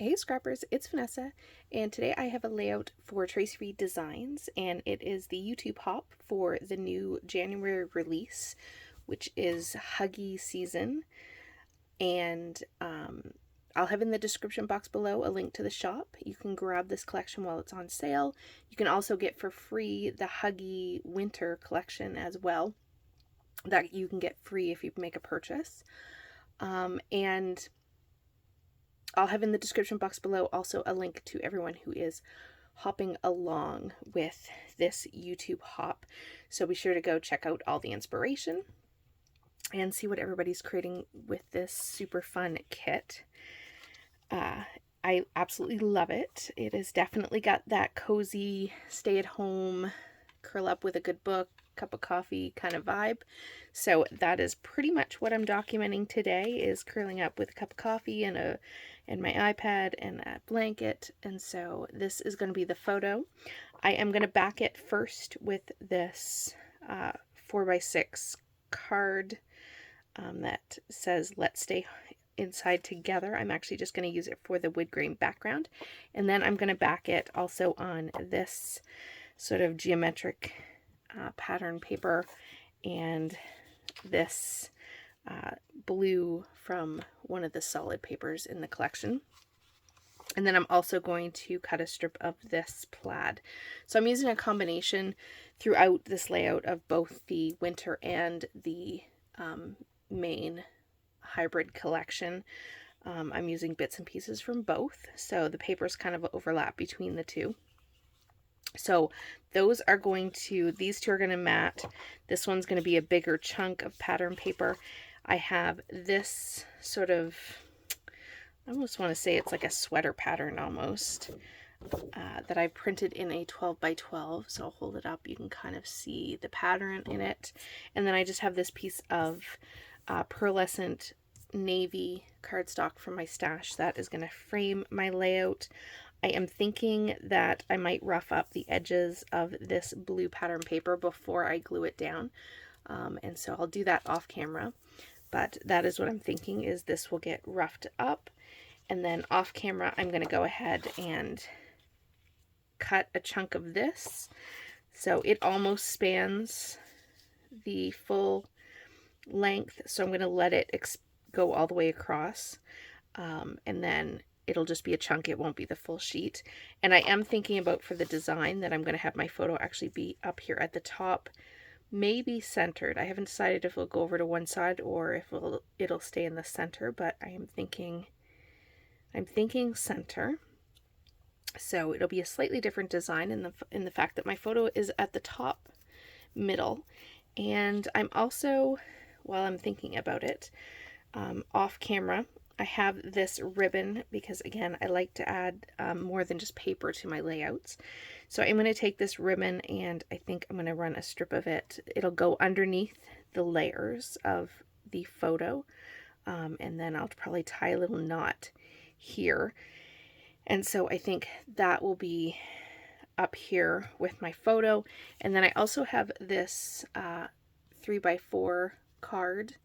Hey scrappers, it's Vanessa, and today I have a layout for Traci Reed Designs, and it is the YouTube hop for the new January release, which is Hygge season. And I'll have in the description box below a link to the shop. You can grab this collection while it's on sale. You can also get for free the Hygge winter collection as well, that you can get free if you make a purchase. And I'll have in the description box below also a link to everyone who is hopping along with this YouTube hop. So be sure to go check out all the inspiration and see what everybody's creating with this super fun kit. I absolutely love it. It has definitely got that cozy, stay at home, curl up with a good book, cup of coffee kind of vibe. So that is pretty much what I'm documenting today, is curling up with a cup of coffee and my iPad and a blanket. And so this is going to be the photo. I am going to back it first with this 4x6 card that says "Let's stay inside together." I'm actually just going to use it for the wood grain background, and then I'm going to back it also on this sort of geometric pattern paper and this blue from one of the solid papers in the collection. And then I'm also going to cut a strip of this plaid. So I'm using a combination throughout this layout of both the winter and the main hybrid collection. I'm using bits and pieces from both, so the papers kind of overlap between the two. So those are going to, these two are going to mat. This one's going to be a bigger chunk of pattern paper. I have this sort of, I almost want to say it's like a sweater pattern almost, that I printed in a 12x12. So I'll hold it up. You can kind of see the pattern in it. And then I just have this piece of pearlescent navy cardstock from my stash that is going to frame my layout. I am thinking that I might rough up the edges of this blue pattern paper before I glue it down. And so I'll do that off camera. But that is what I'm thinking, is this will get roughed up. And then off camera, I'm going to go ahead and cut a chunk of this. So it almost spans the full length. So I'm going to let it go all the way across. And then it'll just be a chunk. It won't be the full sheet. And I am thinking about, for the design, that I'm going to have my photo actually be up here at the top, maybe centered. I haven't decided if it'll go over to one side or if it'll stay in the center, but I'm thinking center. So it'll be a slightly different design in the fact that my photo is at the top middle. And I'm also, while I'm thinking about it, off camera, I have this ribbon because, again, I like to add more than just paper to my layouts. So I'm going to take this ribbon and I think I'm going to run a strip of it. It'll go underneath the layers of the photo, and then I'll probably tie a little knot here. And so I think that will be up here with my photo. And then I also have this 3x4 card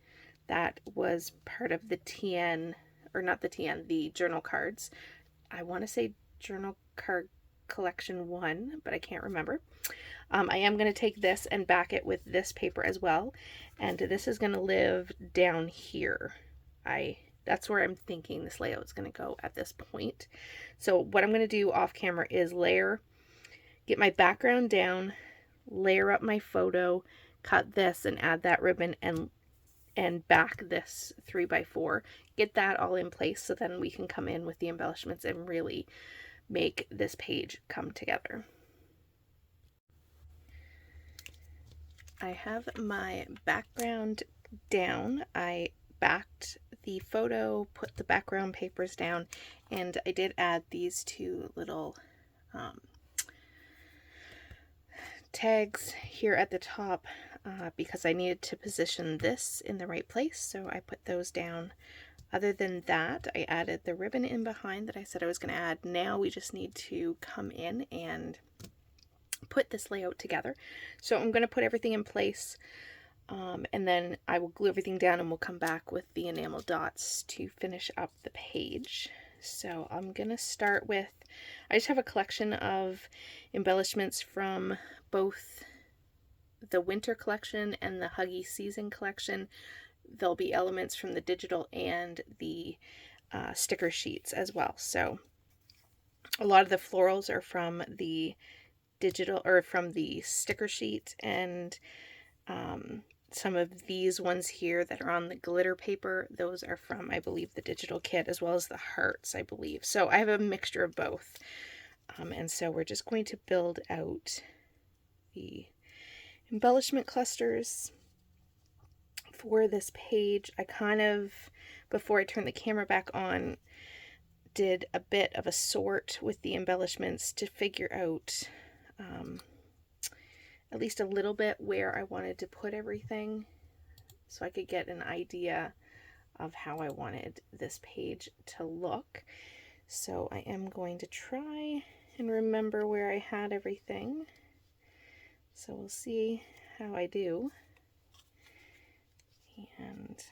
that was part of the TN, or not the TN, the journal cards. I want to say journal card collection 1, but I can't remember. I am going to take this and back it with this paper as well. And this is going to live down here. That's where I'm thinking this layout is going to go at this point. So what I'm going to do off camera is get my background down, layer up my photo, cut this and add that ribbon, and back this 3x4, get that all in place, so then we can come in with the embellishments and really make this page come together. I have my background down. I backed the photo, put the background papers down, and I did add these two little tags here at the top because I needed to position this in the right place, so I put those down. Other than that, I added the ribbon in behind that I said I was going to add. Now we just need to come in and put this layout together. So I'm going to put everything in place, and then I will glue everything down, and we'll come back with the enamel dots to finish up the page. So I'm going to start with, I just have a collection of embellishments from both the winter collection and the Hygge season collection. There'll be elements from the digital and the sticker sheets as well. So a lot of the florals are from the digital or from the sticker sheet, and some of these ones here that are on the glitter paper, those are from, I believe, the digital kit, as well as the hearts, I believe. So I have a mixture of both. And so we're just going to build out the embellishment clusters for this page. I kind of, before I turn the camera back on, did a bit of a sort with the embellishments to figure out at least a little bit where I wanted to put everything, so I could get an idea of how I wanted this page to look. So I am going to try and remember where I had everything. So we'll see how I do. And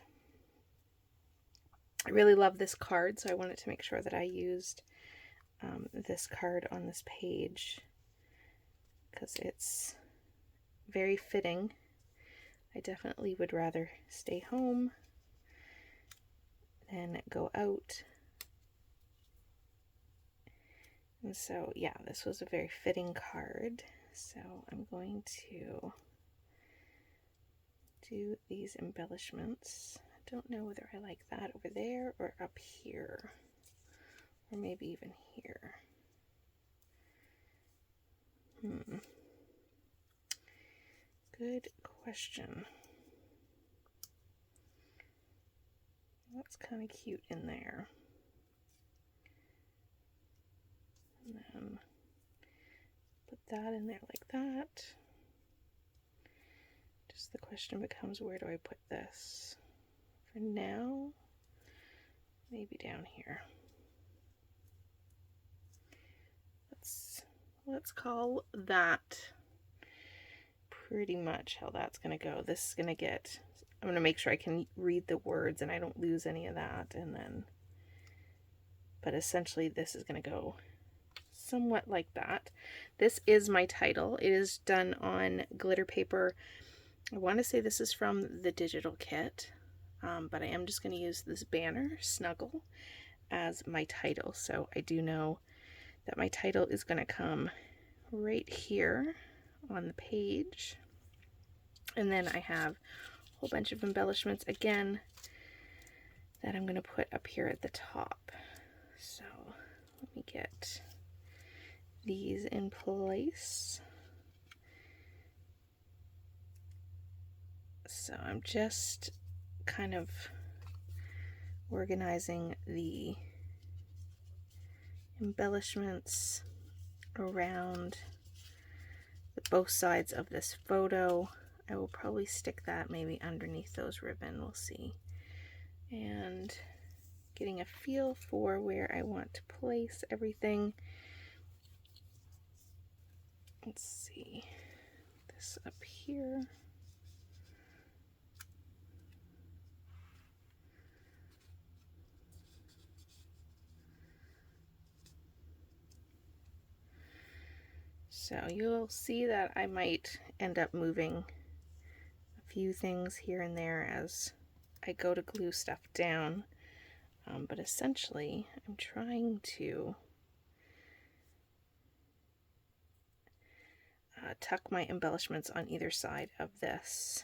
I really love this card, so I wanted to make sure that I used this card on this page because it's very fitting. I definitely would rather stay home than go out. And so, yeah, this was a very fitting card. So I'm going to do these embellishments. I don't know whether I like that over there or up here, or maybe even here. Good question. That's kind of cute in there. And then put that in there like that. Just the question becomes, where do I put this? For now, maybe down here. Let's call that pretty much how that's going to go. This is going to get, I'm going to make sure I can read the words and I don't lose any of that. And then, but essentially this is going to go somewhat like that. This is my title. It is done on glitter paper. I want to say this is from the digital kit, but I am just going to use this banner, Snuggle, as my title. So I do know that my title is going to come right here on the page. And then I have a whole bunch of embellishments again that I'm going to put up here at the top. So let me get these in place. So I'm just kind of organizing the embellishments around both sides of this photo. I will probably stick that maybe underneath those ribbon, we'll see. And getting a feel for where I want to place everything. Let's see, this up here. So you'll see that I might end up moving a few things here and there as I go to glue stuff down. But essentially, I'm trying to tuck my embellishments on either side of this,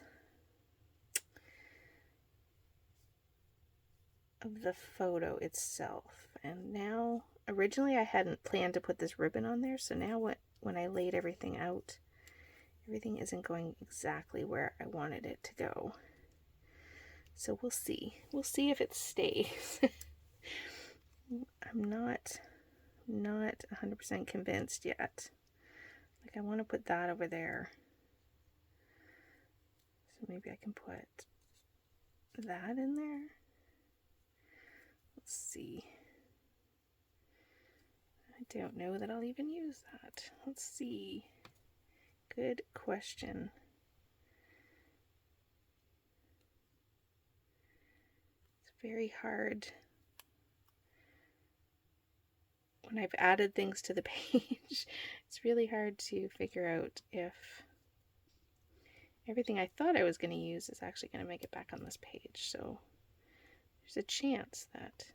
of the photo itself. And now, originally I hadn't planned to put this ribbon on there, so now when I laid everything out, everything isn't going exactly where I wanted it to go. So we'll see. We'll see if it stays. I'm not 100% convinced yet. Like, I want to put that over there. So maybe I can put that in there. Let's see. I don't know that I'll even use that. Let's see. Good question. It's very hard when I've added things to the page, it's really hard to figure out if everything I thought I was going to use is actually going to make it back on this page. So there's a chance that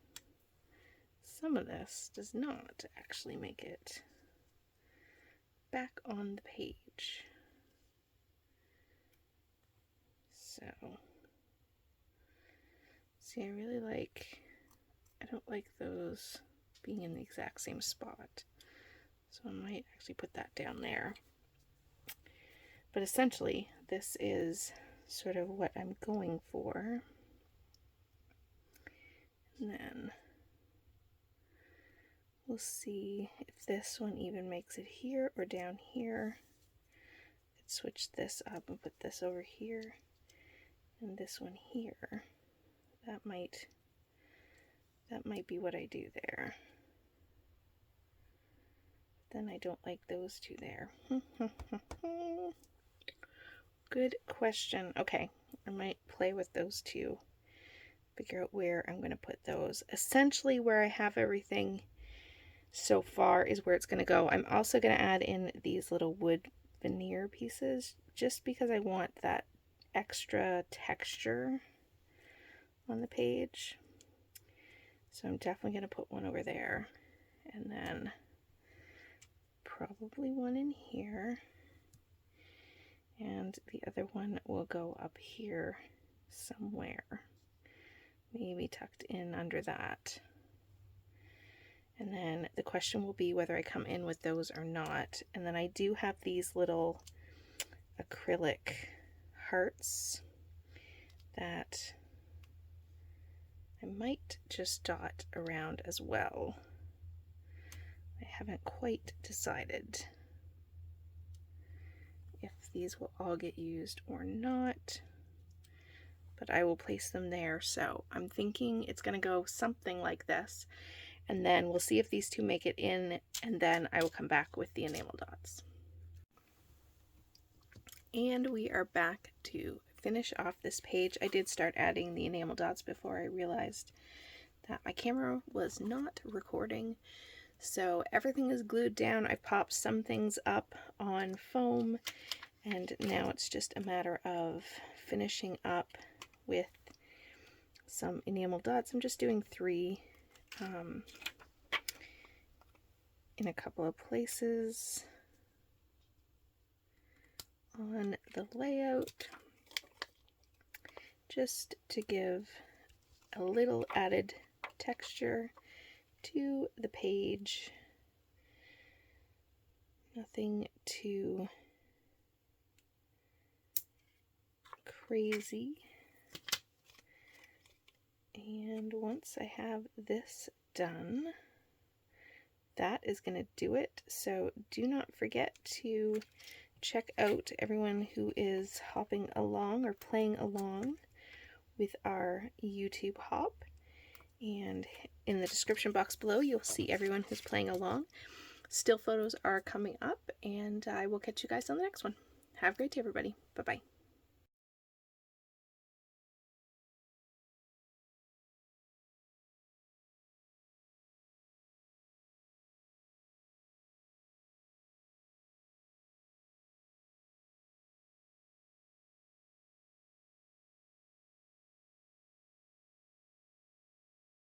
some of this does not actually make it back on the page. So, see, I don't like those being in the exact same spot. So I might actually put that down there. But essentially, this is sort of what I'm going for. And then we'll see if this one even makes it here or down here. Let's switch this up and put this over here and this one here. That might be what I do there. Then I don't like those two there. Good question. Okay, I might play with those two. Figure out where I'm going to put those. Essentially where I have everything so far is where it's going to go. I'm also going to add in these little wood veneer pieces just because I want that extra texture on the page. So I'm definitely going to put one over there, and then probably one in here, and the other one will go up here somewhere, maybe tucked in under that. And then the question will be whether I come in with those or not. And then I do have these little acrylic hearts that I might just dot around as well. I haven't quite decided if these will all get used or not, but I will place them there. So I'm thinking it's going to go something like this, and then we'll see if these two make it in, and then I will come back with the enamel dots. And we are back to finish off this page. I did start adding the enamel dots before I realized that my camera was not recording. So everything is glued down. I popped some things up on foam, and now it's just a matter of finishing up with some enamel dots. I'm just doing 3 in a couple of places on the layout, just to give a little added texture to the page. Nothing too crazy. And once I have this done, that is going to do it. So do not forget to check out everyone who is hopping along or playing along with our YouTube hop. And in the description box below, you'll see everyone who's playing along. Still photos are coming up, and I will catch you guys on the next one. Have a great day, everybody. Bye-bye.